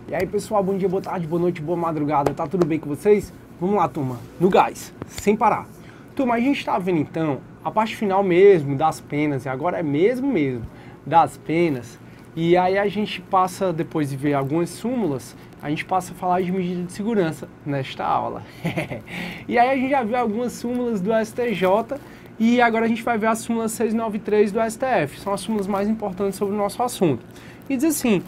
E aí pessoal, bom dia, boa tarde, boa noite, boa madrugada, tá tudo bem com vocês? Vamos lá, turma, no gás, sem parar. Turma, a gente tá vendo então a parte final mesmo das penas, e agora é mesmo das penas. E aí a gente passa, depois de ver algumas súmulas, a gente passa a falar de medida de segurança nesta aula. E aí a gente já viu algumas súmulas do STJ e agora a gente vai ver a súmula 693 do STF. São as súmulas mais importantes sobre o nosso assunto. E diz assim: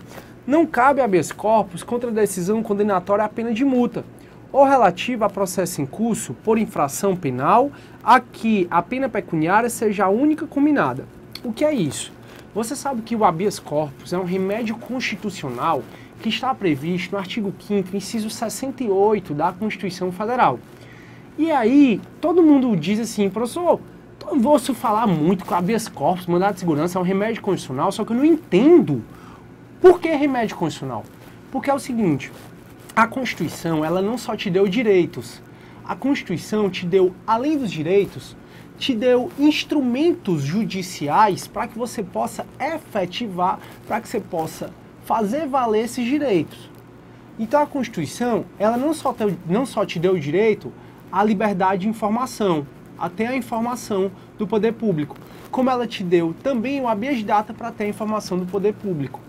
não cabe habeas corpus contra a decisão condenatória à pena de multa ou relativa a processo em curso por infração penal a que a pena pecuniária seja a única combinada. O que é isso? Você sabe que o habeas corpus é um remédio constitucional que está previsto no artigo 5º, inciso 68 da Constituição Federal. E aí, todo mundo diz assim: professor, eu vou falar muito que o habeas corpus, mandado de segurança, é um remédio constitucional, só que eu não entendo. Por que remédio constitucional? Porque é o seguinte, a Constituição, ela não só te deu direitos, a Constituição te deu, além dos direitos, te deu instrumentos judiciais para que você possa efetivar, para que você possa fazer valer esses direitos. Então a Constituição, ela não só te deu o direito à liberdade de informação, até a informação do poder público, como ela te deu também o habeas data para ter a informação do poder público.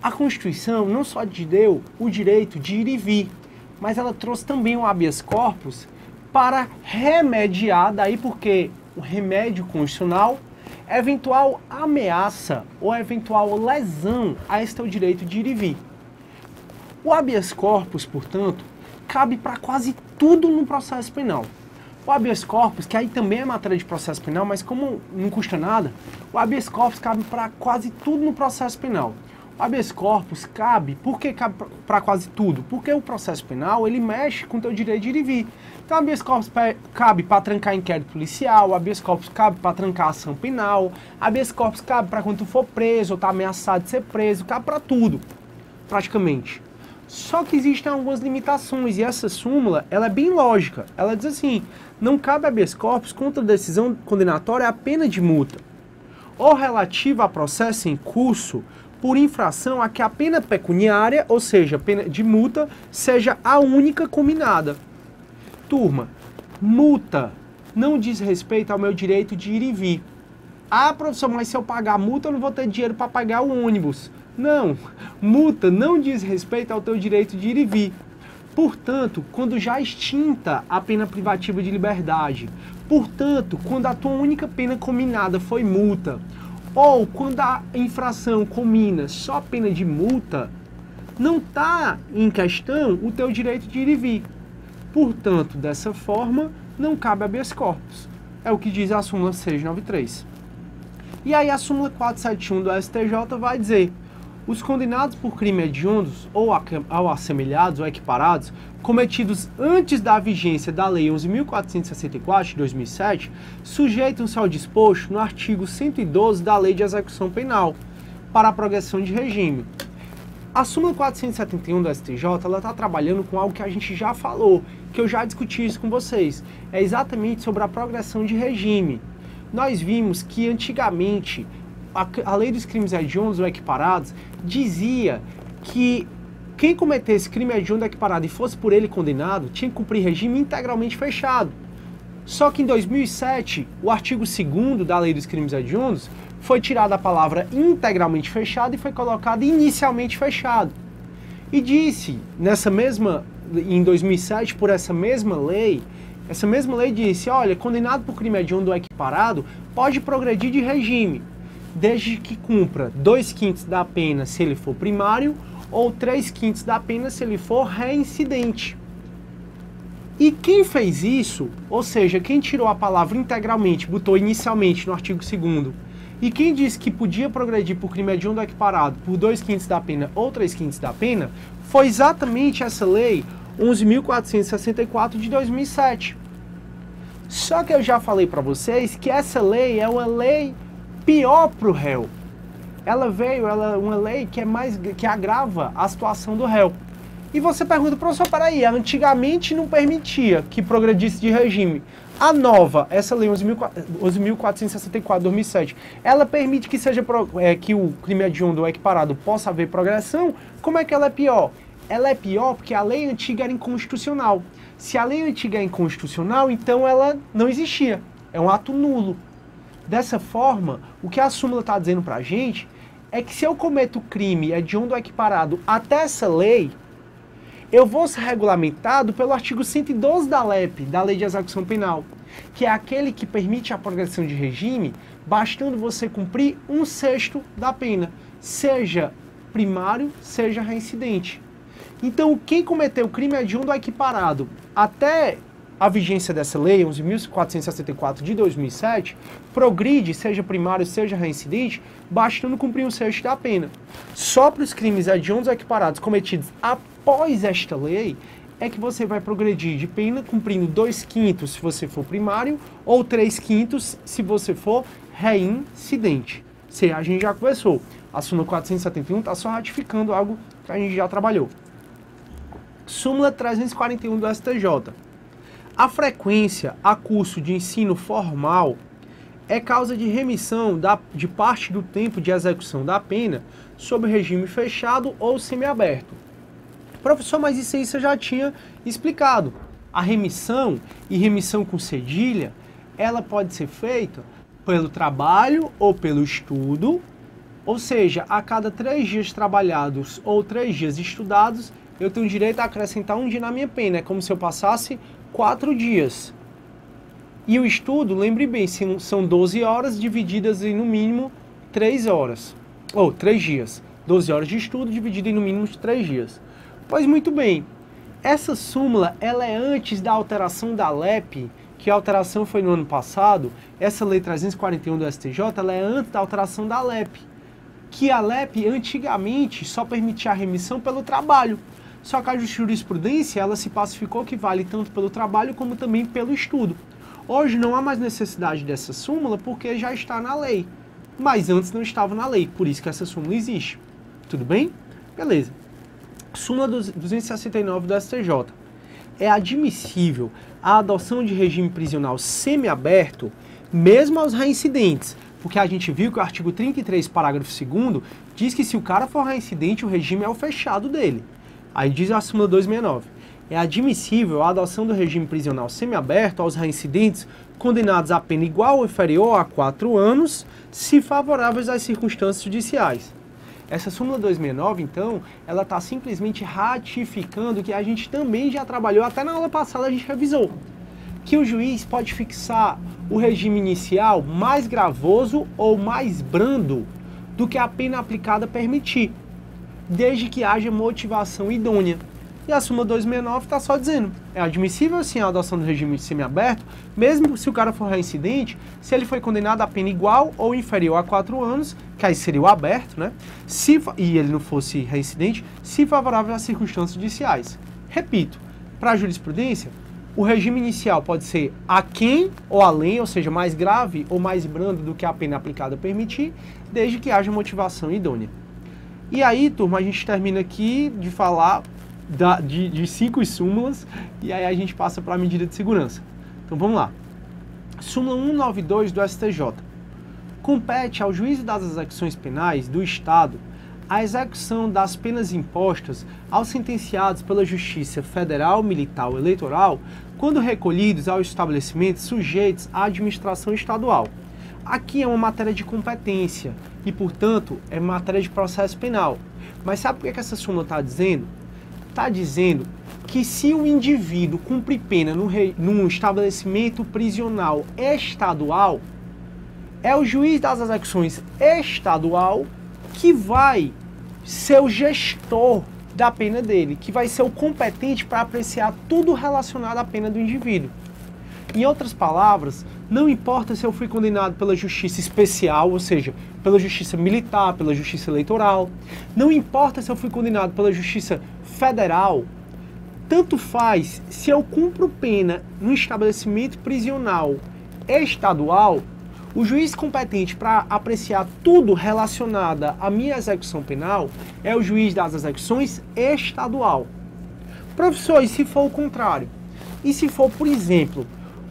A Constituição não só te deu o direito de ir e vir, mas ela trouxe também o habeas corpus para remediar, daí porque o remédio constitucional, eventual ameaça ou eventual lesão a este teu direito de ir e vir. O habeas corpus, portanto, cabe para quase tudo no processo penal. O habeas corpus, que aí também é matéria de processo penal, mas como não custa nada, o habeas corpus cabe para quase tudo no processo penal. O habeas corpus cabe, por que cabe para quase tudo? Porque o processo penal, ele mexe com o teu direito de ir e vir. Então o habeas corpus cabe para trancar inquérito policial, o habeas corpus cabe para trancar ação penal, o habeas corpus cabe para quando tu for preso ou tá ameaçado de ser preso, cabe para tudo, praticamente. Só que existem algumas limitações e essa súmula, ela é bem lógica. Ela diz assim: não cabe habeas corpus contra a decisão condenatória a pena de multa ou relativa a processo em curso por infração a que a pena pecuniária, ou seja, pena de multa, seja a única combinada. Turma, multa não diz respeito ao meu direito de ir e vir. Ah, professor, mas se eu pagar a multa eu não vou ter dinheiro para pagar o ônibus. Não, multa não diz respeito ao teu direito de ir e vir. Portanto, quando já extinta a pena privativa de liberdade, portanto, quando a tua única pena combinada foi multa, ou quando a infração combina só pena de multa, não está em questão o teu direito de ir e vir. Portanto, dessa forma, não cabe habeas corpus. É o que diz a súmula 693. E aí a súmula 471 do STJ vai dizer: os condenados por crime hediondos ou assemelhados ou equiparados cometidos antes da vigência da Lei 11.464 de 2007 sujeitam-se ao disposto no artigo 112 da Lei de Execução Penal para a progressão de regime. A súmula 471 do STJ, ela está trabalhando com algo que a gente já falou, que eu já discuti isso com vocês. É exatamente sobre a progressão de regime. Nós vimos que antigamente a lei dos crimes hediondos ou equiparados dizia que quem cometesse crime hediondo ou equiparado e fosse por ele condenado tinha que cumprir regime integralmente fechado. Só que em 2007, o artigo 2º da lei dos crimes hediondos foi tirada a palavra integralmente fechado e foi colocada inicialmente fechado. E disse, em 2007, por essa mesma lei disse: olha, condenado por crime hediondo ou equiparado pode progredir de regime, desde que cumpra 2/5 da pena se ele for primário ou 3/5 da pena se ele for reincidente. E quem fez isso, ou seja, quem tirou a palavra integralmente, botou inicialmente no artigo 2º, e quem disse que podia progredir por crime hediondo ou equiparado por 2/5 da pena ou 3/5 da pena, foi exatamente essa lei 11.464 de 2007. Só que eu já falei para vocês que essa lei é uma lei pior para o réu. Ela é uma lei que agrava a situação do réu. E você pergunta: professor, peraí, antigamente não permitia que progredisse de regime. A nova, essa lei 11.464 de 2007, ela permite que seja que o crime hediondo ou equiparado possa haver progressão. Como é que ela é pior? ela é pior porque a lei antiga era inconstitucional. Se a lei antiga é inconstitucional, então ela não existia. É um ato nulo. Dessa forma, o que a súmula está dizendo para a gente é que se eu cometo crime hediondo ou equiparado até essa lei, eu vou ser regulamentado pelo artigo 112 da LEP, da Lei de Execução Penal, que é aquele que permite a progressão de regime, bastando você cumprir 1/6 da pena, seja primário, seja reincidente. Então, quem cometeu crime hediondo ou equiparado até a vigência dessa lei, 11.464 de 2007, progride, seja primário, seja reincidente, bastando cumprir 1/6 da pena. Só para os crimes hediondos ou equiparados cometidos após esta lei, é que você vai progredir de pena cumprindo 2/5 se você for primário ou 3/5 se você for reincidente. A gente já conversou. A súmula 471 está só ratificando algo que a gente já trabalhou. Súmula 341 do STJ. A frequência a curso de ensino formal é causa de remissão de parte do tempo de execução da pena sob regime fechado ou semiaberto. Professor, mas isso aí você já tinha explicado. A remissão, e remissão com cedilha, ela pode ser feita pelo trabalho ou pelo estudo, ou seja, a cada 3 dias trabalhados ou 3 dias estudados, eu tenho direito a acrescentar 1 dia na minha pena. É como se eu passasse 4 dias. E o estudo, lembre bem, são 12 horas divididas em no mínimo 3 horas. Ou 3 dias. 12 horas de estudo dividido em no mínimo 3 dias. Pois muito bem, essa súmula ela é antes da alteração da LEP, que a alteração foi no ano passado. Essa lei 341 do STJ, ela é antes da alteração da LEP. Que a LEP antigamente só permitia a remissão pelo trabalho. Só que a jurisprudência ela se pacificou que vale tanto pelo trabalho como também pelo estudo. Hoje não há mais necessidade dessa súmula porque já está na lei. Mas antes não estava na lei, por isso que essa súmula existe. Tudo bem? Beleza. Súmula 269 do STJ. É admissível a adoção de regime prisional semiaberto mesmo aos reincidentes. Porque a gente viu que o artigo 33, parágrafo 2º, diz que se o cara for reincidente, o regime é o fechado dele. Aí diz a súmula 269. É admissível a adoção do regime prisional semiaberto aos reincidentes condenados a pena igual ou inferior a 4 anos, se favoráveis às circunstâncias judiciais. Essa súmula 269, então, ela está simplesmente ratificando que a gente também já trabalhou, até na aula passada a gente revisou, que o juiz pode fixar o regime inicial mais gravoso ou mais brando do que a pena aplicada permitir, desde que haja motivação idônea. E a súmula 269 está só dizendo, é admissível sim a adoção do regime semiaberto, mesmo se o cara for reincidente, se ele foi condenado a pena igual ou inferior a 4 anos, que aí seria o aberto, né? E ele não fosse reincidente, se favorável às circunstâncias judiciais. Repito, para a jurisprudência, o regime inicial pode ser aquém ou além, ou seja, mais grave ou mais brando do que a pena aplicada permitir, desde que haja motivação idônea. E aí, turma, a gente termina aqui de falar de 5 súmulas, e aí a gente passa para a medida de segurança. Então vamos lá. Súmula 192 do STJ. Compete ao juiz das execuções penais do Estado a execução das penas impostas aos sentenciados pela Justiça Federal, Militar ou Eleitoral, quando recolhidos aos estabelecimentos sujeitos à administração estadual. Aqui é uma matéria de competência e, portanto, é matéria de processo penal. Mas sabe por que essa súmula está dizendo? Está dizendo que se o indivíduo cumpre pena num estabelecimento prisional estadual, é o juiz das execuções estadual que vai ser o gestor da pena dele, que vai ser o competente para apreciar tudo relacionado à pena do indivíduo. Em outras palavras, não importa se eu fui condenado pela justiça especial, ou seja, pela justiça militar, pela justiça eleitoral, não importa se eu fui condenado pela justiça federal, tanto faz se eu cumpro pena no estabelecimento prisional estadual, o juiz competente para apreciar tudo relacionado à minha execução penal é o juiz das execuções estadual. Professor, e se for o contrário? E se for, por exemplo,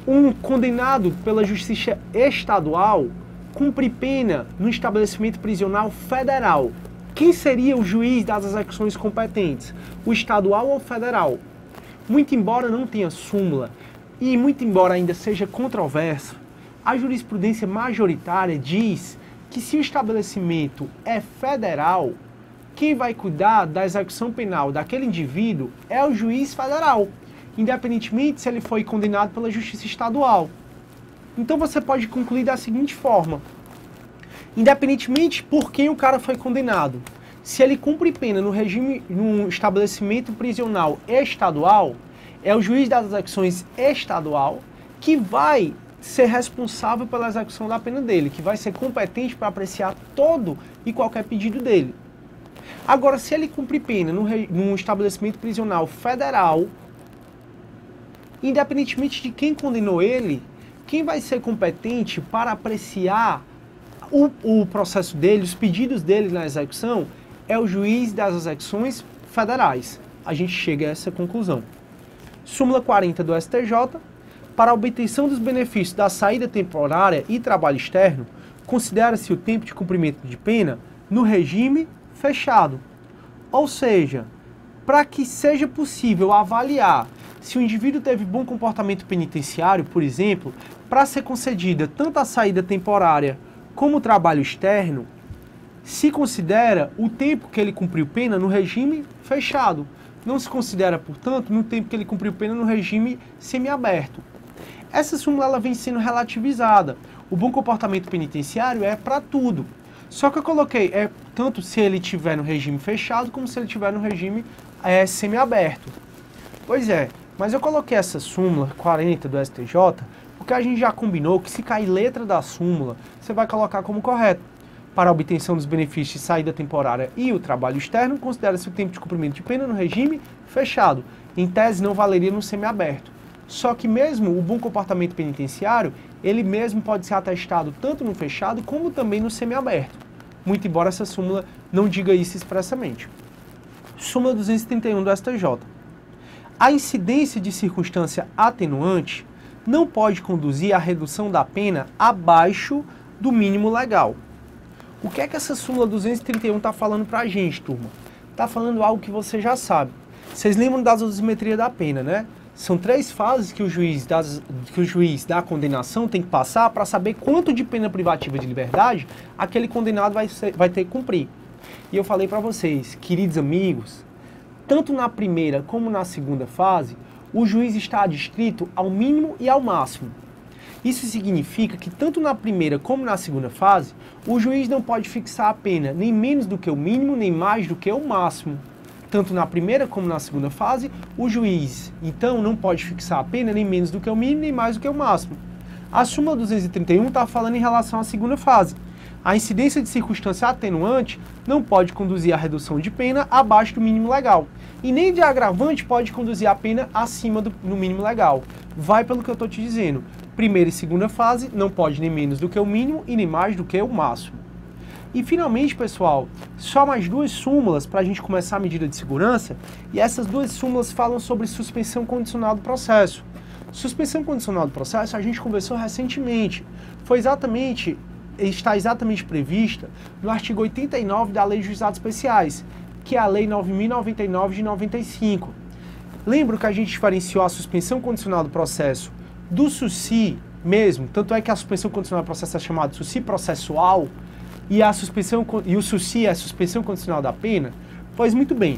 um condenado pela justiça estadual cumpre pena no estabelecimento prisional federal? Quem seria o juiz das execuções competentes? O estadual ou o federal? Muito embora não tenha súmula e muito embora ainda seja controverso, a jurisprudência majoritária diz que se o estabelecimento é federal, quem vai cuidar da execução penal daquele indivíduo é o juiz federal, independentemente se ele foi condenado pela justiça estadual. Então você pode concluir da seguinte forma: independentemente por quem o cara foi condenado, se ele cumpre pena no estabelecimento prisional estadual, é o juiz das execuções estadual que vai ser responsável pela execução da pena dele, que vai ser competente para apreciar todo e qualquer pedido dele. Agora, se ele cumpre pena num estabelecimento prisional federal, independentemente de quem condenou ele, quem vai ser competente para apreciar o processo dele, os pedidos dele na execução, é o juiz das execuções federais. A gente chega a essa conclusão. Súmula 40 do STJ. Para a obtenção dos benefícios da saída temporária e trabalho externo, considera-se o tempo de cumprimento de pena no regime fechado. Ou seja, para que seja possível avaliar se o indivíduo teve bom comportamento penitenciário, por exemplo, para ser concedida tanto a saída temporária como o trabalho externo, se considera o tempo que ele cumpriu pena no regime fechado. Não se considera, portanto, no tempo que ele cumpriu pena no regime semiaberto. Essa súmula ela vem sendo relativizada. O bom comportamento penitenciário é para tudo. Só que eu coloquei, tanto se ele estiver no regime fechado, como se ele estiver no regime semiaberto. Pois é, mas eu coloquei essa súmula 40 do STJ, porque a gente já combinou que se cair letra da súmula, você vai colocar como correto. Para a obtenção dos benefícios de saída temporária e o trabalho externo, considera-se o tempo de cumprimento de pena no regime fechado. Em tese, não valeria no semiaberto. Só que mesmo o bom comportamento penitenciário, ele mesmo pode ser atestado tanto no fechado como também no semiaberto. Muito embora essa súmula não diga isso expressamente. Súmula 231 do STJ. A incidência de circunstância atenuante não pode conduzir à redução da pena abaixo do mínimo legal. O que é que essa súmula 231 está falando para a gente, turma? Está falando algo que você já sabe. Vocês lembram da dosimetria da pena, né? São 3 fases que o juiz da condenação tem que passar para saber quanto de pena privativa de liberdade aquele condenado vai ter que cumprir. E eu falei para vocês, queridos amigos, tanto na primeira como na segunda fase, o juiz está adstrito ao mínimo e ao máximo. Isso significa que tanto na primeira como na segunda fase, o juiz não pode fixar a pena nem menos do que o mínimo, nem mais do que o máximo. Tanto na primeira como na segunda fase, o juiz, então, não pode fixar a pena nem menos do que o mínimo, nem mais do que o máximo. A súmula 231 está falando em relação à segunda fase. A incidência de circunstância atenuante não pode conduzir à redução de pena abaixo do mínimo legal. E nem de agravante pode conduzir a pena acima do mínimo legal. Vai pelo que eu estou te dizendo. Primeira e segunda fase não pode nem menos do que o mínimo e nem mais do que o máximo. E finalmente, pessoal, só mais 2 súmulas para a gente começar a medida de segurança, e essas 2 súmulas falam sobre suspensão condicional do processo. Suspensão condicional do processo a gente conversou recentemente, está exatamente prevista no artigo 89 da Lei de Juizados Especiais, que é a Lei 9.099 de 95. Lembro que a gente diferenciou a suspensão condicional do processo do SUSI mesmo, tanto é que a suspensão condicional do processo é chamada de SUSI processual, e o SUSI é a suspensão condicional da pena. Pois muito bem,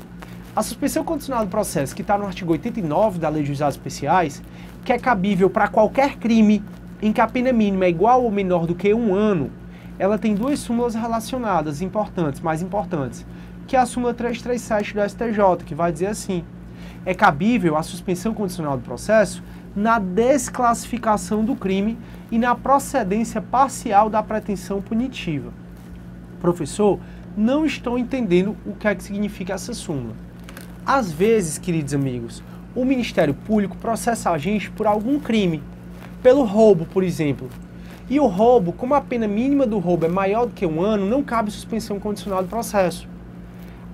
a suspensão condicional do processo, que está no artigo 89 da Lei de Juizados Especiais, que é cabível para qualquer crime em que a pena mínima é igual ou menor do que 1 ano, ela tem 2 súmulas relacionadas, mais importantes, que é a súmula 337 do STJ, que vai dizer assim: é cabível a suspensão condicional do processo na desclassificação do crime e na procedência parcial da pretensão punitiva. Professor, não estou entendendo o que é que significa essa súmula. Às vezes, queridos amigos, o Ministério Público processa a gente por algum crime, pelo roubo, por exemplo. E o roubo, como a pena mínima do roubo é maior do que 1 ano, não cabe suspensão condicional do processo.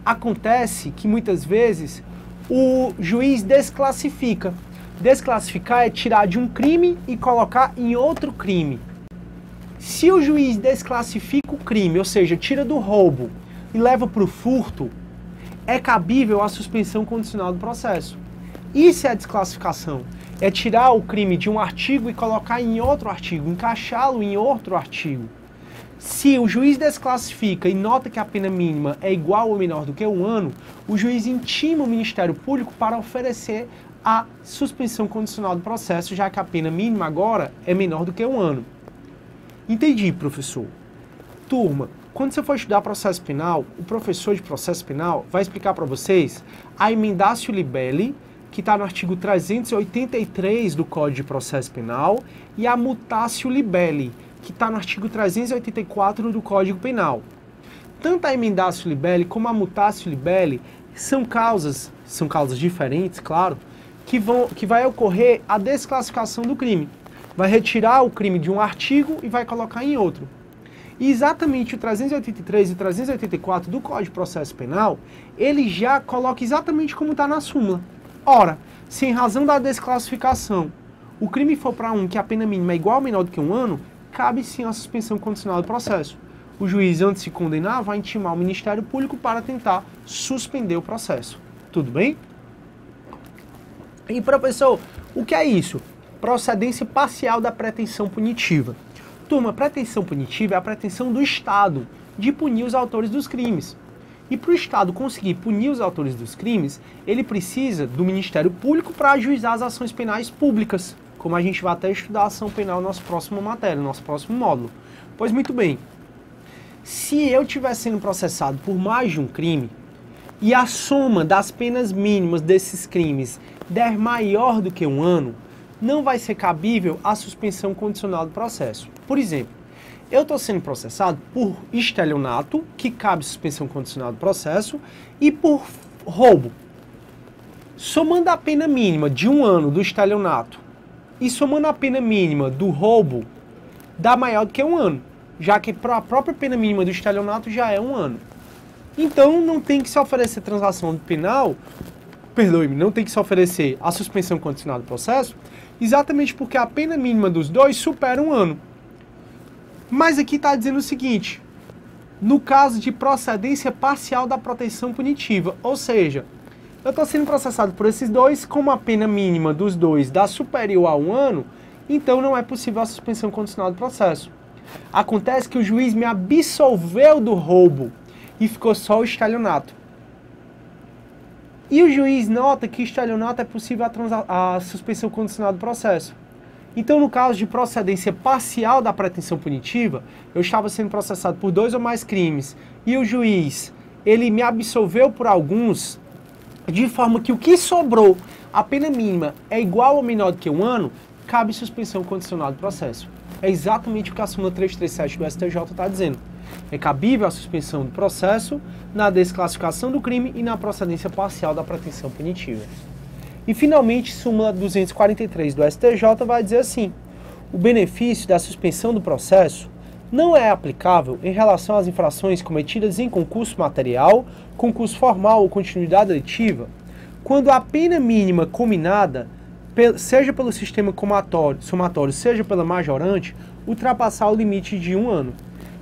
Acontece que muitas vezes o juiz desclassifica. Desclassificar é tirar de um crime e colocar em outro crime. Se o juiz desclassifica o crime, ou seja, tira do roubo, e leva para o furto, é cabível a suspensão condicional do processo. Isso é desclassificação. É tirar o crime de um artigo e colocar em outro artigo, encaixá-lo em outro artigo. Se o juiz desclassifica e nota que a pena mínima é igual ou menor do que 1 ano, o juiz intima o Ministério Público para oferecer a suspensão condicional do processo, já que a pena mínima agora é menor do que 1 ano. Entendi, professor. Turma, quando você for estudar processo penal, o professor de processo penal vai explicar para vocês a emendatio libelli, que está no artigo 383 do Código de Processo Penal, e a mutatio libelli, que está no artigo 384 do Código Penal. Tanto a emendatio libelli como a mutatio libelli são causas diferentes, claro, que vai ocorrer a desclassificação do crime. Vai retirar o crime de um artigo e vai colocar em outro. E exatamente o 383 e o 384 do Código de Processo Penal, ele já coloca exatamente como está na súmula. Ora, se em razão da desclassificação o crime for para um que a pena mínima é igual ou menor do que 1 ano, cabe sim a suspensão condicional do processo. O juiz, antes de condenar, vai intimar o Ministério Público para tentar suspender o processo. Tudo bem? E professor, o que é isso? Procedência parcial da pretensão punitiva. Turma, pretensão punitiva é a pretensão do Estado de punir os autores dos crimes. E para o Estado conseguir punir os autores dos crimes, ele precisa do Ministério Público para ajuizar as ações penais públicas, como a gente vai até estudar a ação penal na nossa próxima matéria, no nosso próximo módulo. Pois muito bem, se eu estiver sendo processado por mais de um crime, e a soma das penas mínimas desses crimes der maior do que 1 ano, não vai ser cabível a suspensão condicional do processo. Por exemplo, eu estou sendo processado por estelionato, que cabe suspensão condicional do processo, e por roubo. Somando a pena mínima de 1 ano do estelionato e somando a pena mínima do roubo, dá maior do que 1 ano, já que a própria pena mínima do estelionato já é 1 ano. Então não tem que se oferecer transação penal, não tem que se oferecer a suspensão condicional do processo, exatamente porque a pena mínima dos dois supera 1 ano. Mas aqui está dizendo o seguinte, no caso de procedência parcial da proteção punitiva, ou seja, eu estou sendo processado por esses dois, como a pena mínima dos dois dá superior a 1 ano, então não é possível a suspensão condicional do processo. Acontece que o juiz me absolveu do roubo e ficou só o estelionato. E o juiz nota que estelionato é possível a suspensão condicional do processo. Então, no caso de procedência parcial da pretensão punitiva, eu estava sendo processado por 2 ou mais crimes e o juiz, ele me absolveu por alguns, de forma que o que sobrou, a pena mínima, é igual ou menor do que 1 ano, cabe suspensão condicional do processo. É exatamente o que a súmula 337 do STJ está dizendo. É cabível a suspensão do processo na desclassificação do crime e na procedência parcial da pretensão punitiva. E, finalmente, súmula 243 do STJ vai dizer assim: o benefício da suspensão do processo não é aplicável em relação às infrações cometidas em concurso material, concurso formal ou continuidade letiva, quando a pena mínima combinada, seja pelo sistema somatório, seja pela majorante, ultrapassar o limite de 1 ano.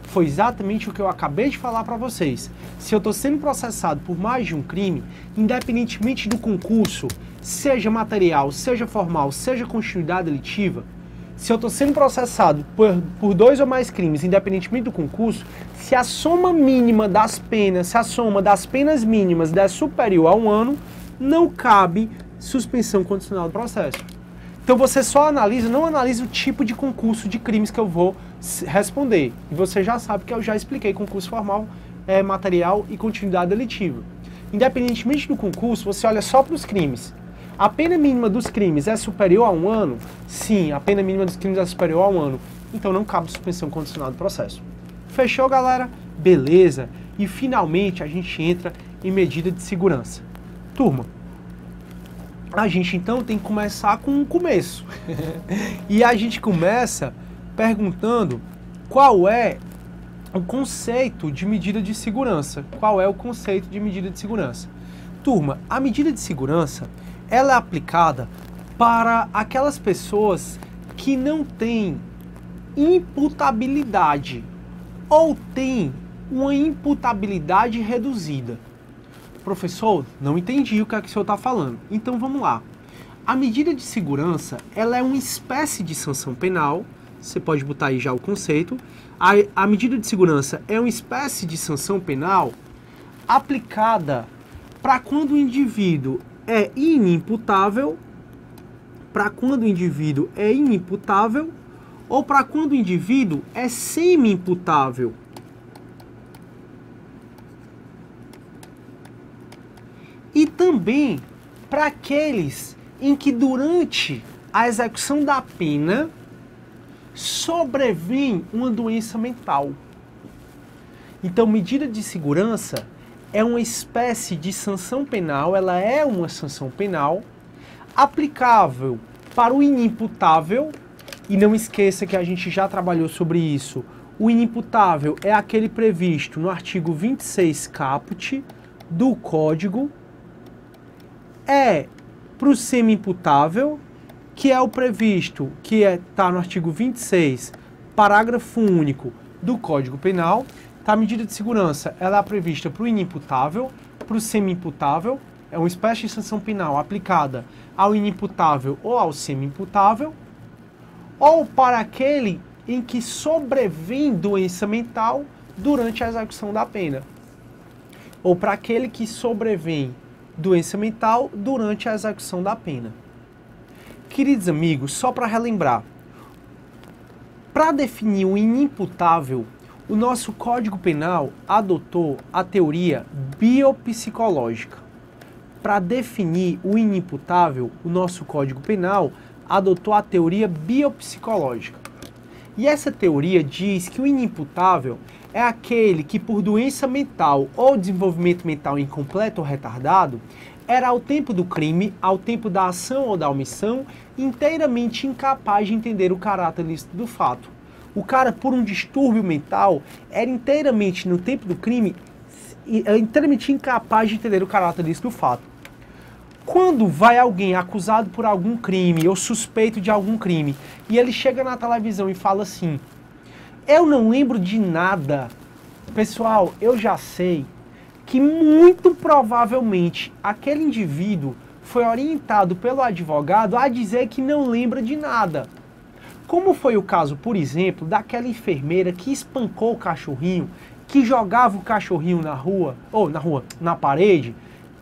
Foi exatamente o que eu acabei de falar para vocês. Se eu estou sendo processado por mais de um crime, independentemente do concurso, seja material, seja formal, seja continuidade delitiva, se eu estou sendo processado por 2 ou mais crimes, independentemente do concurso, se a soma mínima das penas, se a soma das penas mínimas der superior a 1 ano, não cabe suspensão condicional do processo. Então você só analisa, não analisa o tipo de concurso de crimes que eu vou responder. E você já sabe que eu já expliquei concurso formal, material e continuidade delitiva. Independentemente do concurso, você olha só para os crimes. A pena mínima dos crimes é superior a 1 ano? Sim, a pena mínima dos crimes é superior a 1 ano. Então não cabe suspensão condicional do processo. Fechou, galera? Beleza. E finalmente a gente entra em medida de segurança. Turma, a gente então tem que começar com o começo. E a gente começa perguntando qual é o conceito de medida de segurança. Qual é o conceito de medida de segurança? Turma, a medida de segurança, ela é aplicada para aquelas pessoas que não têm imputabilidade ou têm uma imputabilidade reduzida. Professor, não entendi o que é que o senhor está falando. Então vamos lá. A medida de segurança, ela é uma espécie de sanção penal. Você pode botar aí já o conceito. A medida de segurança é uma espécie de sanção penal aplicada para quando o indivíduo é inimputável, ou para quando o indivíduo é semi-imputável. E também para aqueles em que durante a execução da pena sobrevém uma doença mental. Então, medida de segurança é uma espécie de sanção penal, ela é uma sanção penal aplicável para o inimputável, e não esqueça que a gente já trabalhou sobre isso. O inimputável é aquele previsto no artigo 26 caput do Código, para o semi-imputável, que é o previsto, que está no artigo 26, parágrafo único do Código Penal. Tá, a medida de segurança ela é prevista para o inimputável, para o semi-imputável, é uma espécie de sanção penal aplicada ao inimputável ou ao semi-imputável, ou para aquele em que sobrevém doença mental durante a execução da pena, ou para aquele que sobrevém doença mental durante a execução da pena. Queridos amigos, só para relembrar, para definir o inimputável, o nosso Código Penal adotou a teoria biopsicológica. Para definir o inimputável, o nosso Código Penal adotou a teoria biopsicológica. E essa teoria diz que o inimputável é aquele que, por doença mental ou desenvolvimento mental incompleto ou retardado, era ao tempo do crime, ao tempo da ação ou da omissão, inteiramente incapaz de entender o caráter lícito do fato. O cara, por um distúrbio mental, era inteiramente, no tempo do crime, inteiramente incapaz de entender o caráter lícito do fato. Quando vai alguém acusado por algum crime ou suspeito de algum crime, e ele chega na televisão e fala assim: eu não lembro de nada. Pessoal, eu já sei que muito provavelmente aquele indivíduo foi orientado pelo advogado a dizer que não lembra de nada. Como foi o caso, por exemplo, daquela enfermeira que espancou o cachorrinho, que jogava o cachorrinho na parede,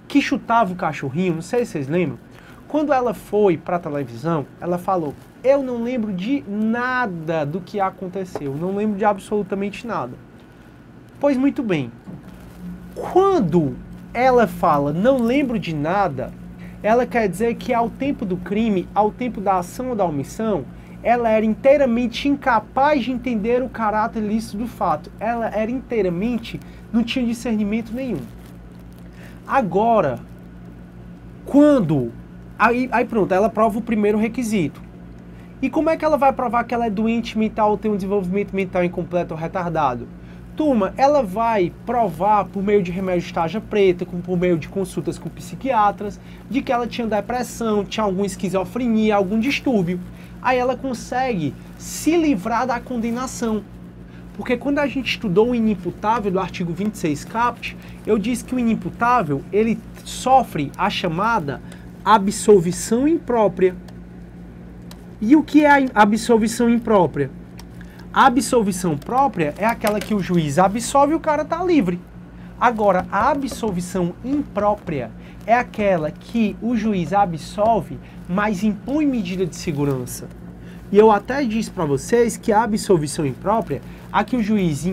que chutava o cachorrinho, não sei se vocês lembram. Quando ela foi para a televisão, ela falou: eu não lembro de nada do que aconteceu, não lembro de absolutamente nada. Pois muito bem, quando ela fala não lembro de nada, ela quer dizer que ao tempo do crime, ao tempo da ação ou da omissão, ela era inteiramente incapaz de entender o caráter lícito do fato. Ela era inteiramente, não tinha discernimento nenhum. Agora, quando... Aí pronto, ela prova o primeiro requisito. E como é que ela vai provar que ela é doente mental ou tem um desenvolvimento mental incompleto ou retardado? Turma, ela vai provar por meio de remédio de tarja preta, por meio de consultas com psiquiatras, de que ela tinha depressão, tinha alguma esquizofrenia, algum distúrbio. Aí ela consegue se livrar da condenação. Porque quando a gente estudou o inimputável do artigo 26 caput, eu disse que o inimputável, ele sofre a chamada absolvição imprópria. E o que é a absolvição imprópria? A absolvição própria é aquela que o juiz absolve e o cara tá livre. Agora, a absolvição imprópria é aquela que o juiz absolve, mas impõe medida de segurança. E eu até disse para vocês que a absolvição imprópria, a que o juiz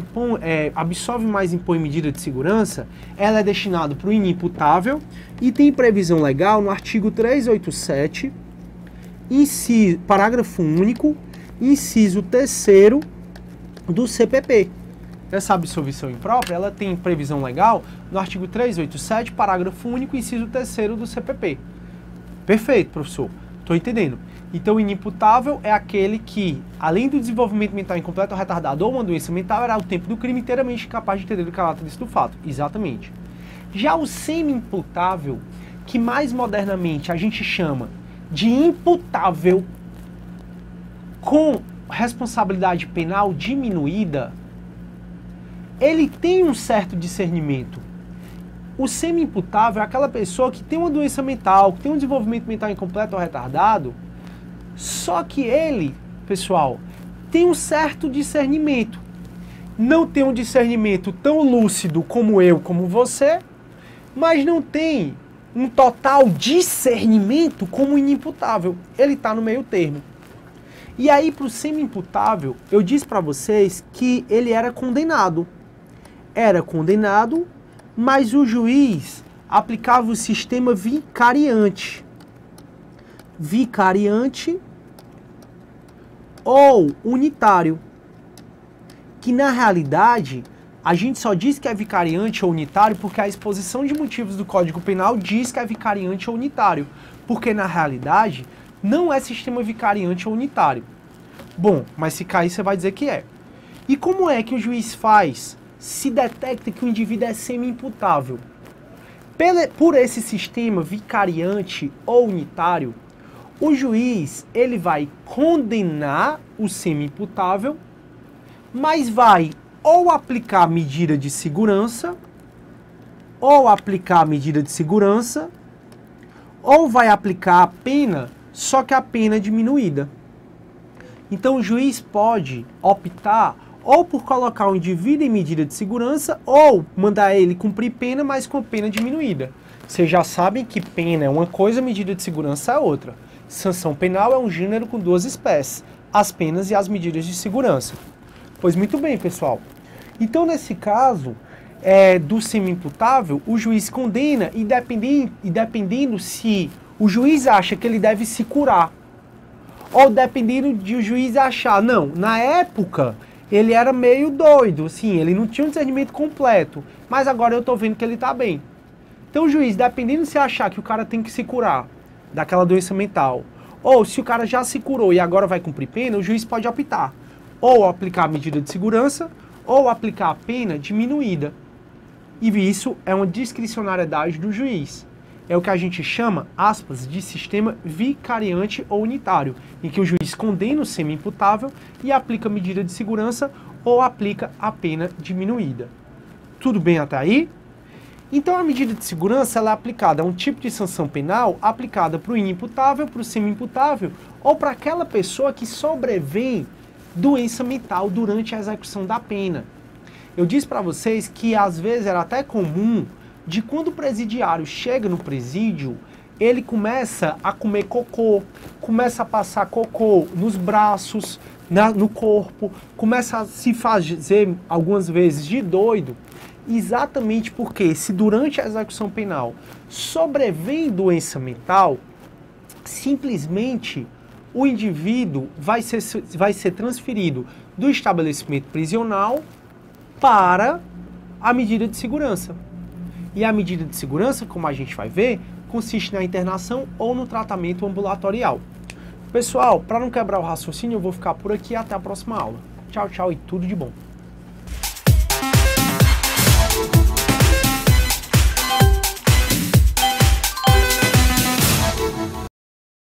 absolve, mas impõe medida de segurança, ela é destinada para o inimputável e tem previsão legal no artigo 387, parágrafo único, inciso 3º do CPP. Essa absolvição imprópria, ela tem previsão legal no artigo 387, parágrafo único, inciso 3º do CPP. Perfeito, professor. Estou entendendo. Então, o inimputável é aquele que, além do desenvolvimento mental incompleto ou retardado ou uma doença mental, era ao tempo do crime inteiramente capaz de entender o caráter lícito do fato. Exatamente. Já o semi-imputável, que mais modernamente a gente chama de imputável com responsabilidade penal diminuída, ele tem um certo discernimento. O semi-imputável é aquela pessoa que tem uma doença mental, que tem um desenvolvimento mental incompleto ou retardado, só que ele, pessoal, tem um certo discernimento. Não tem um discernimento tão lúcido como eu, como você, mas não tem um total discernimento como o inimputável. Ele está no meio termo. E aí, para o semi-imputável, eu disse para vocês que ele era condenado. Era condenado, mas o juiz aplicava o sistema vicariante. Vicariante ou unitário. Que na realidade, a gente só diz que é vicariante ou unitário porque a exposição de motivos do Código Penal diz que é vicariante ou unitário. Porque na realidade, não é sistema vicariante ou unitário. Bom, mas se cair você vai dizer que é. E como é que o juiz faz se detecta que o indivíduo é semi-imputável? Por esse sistema vicariante ou unitário, o juiz ele vai condenar o semi-imputável, mas vai ou aplicar a medida de segurança, ou vai aplicar a pena, só que a pena é diminuída. Então o juiz pode optar ou por colocar o indivíduo em medida de segurança, ou mandar ele cumprir pena, mas com pena diminuída. Vocês já sabem que pena é uma coisa, medida de segurança é outra. Sanção penal é um gênero com duas espécies, as penas e as medidas de segurança. Pois muito bem, pessoal. Então, nesse caso do semi-imputável, o juiz condena e dependendo se o juiz acha que ele deve se curar, ou dependendo de o juiz achar, não, na época ele era meio doido, assim, ele não tinha um discernimento completo, mas agora eu tô vendo que ele tá bem. Então o juiz, dependendo se achar que o cara tem que se curar daquela doença mental, ou se o cara já se curou e agora vai cumprir pena, o juiz pode optar ou aplicar a medida de segurança, ou aplicar a pena diminuída. E isso é uma discricionariedade do juiz. É o que a gente chama, aspas, de sistema vicariante ou unitário, em que o juiz condena o semi-imputável e aplica a medida de segurança ou aplica a pena diminuída. Tudo bem até aí? Então a medida de segurança ela é aplicada a um tipo de sanção penal aplicada para o inimputável, para o semi-imputável ou para aquela pessoa que sobrevém doença mental durante a execução da pena. Eu disse para vocês que às vezes era até comum de quando o presidiário chega no presídio, ele começa a comer cocô, começa a passar cocô nos braços, no corpo, começa a se fazer algumas vezes de doido, exatamente porque se durante a execução penal sobrevém doença mental, simplesmente o indivíduo vai ser transferido do estabelecimento prisional para a medida de segurança. E a medida de segurança, como a gente vai ver, consiste na internação ou no tratamento ambulatorial. Pessoal, para não quebrar o raciocínio, eu vou ficar por aqui até a próxima aula. Tchau, tchau e tudo de bom.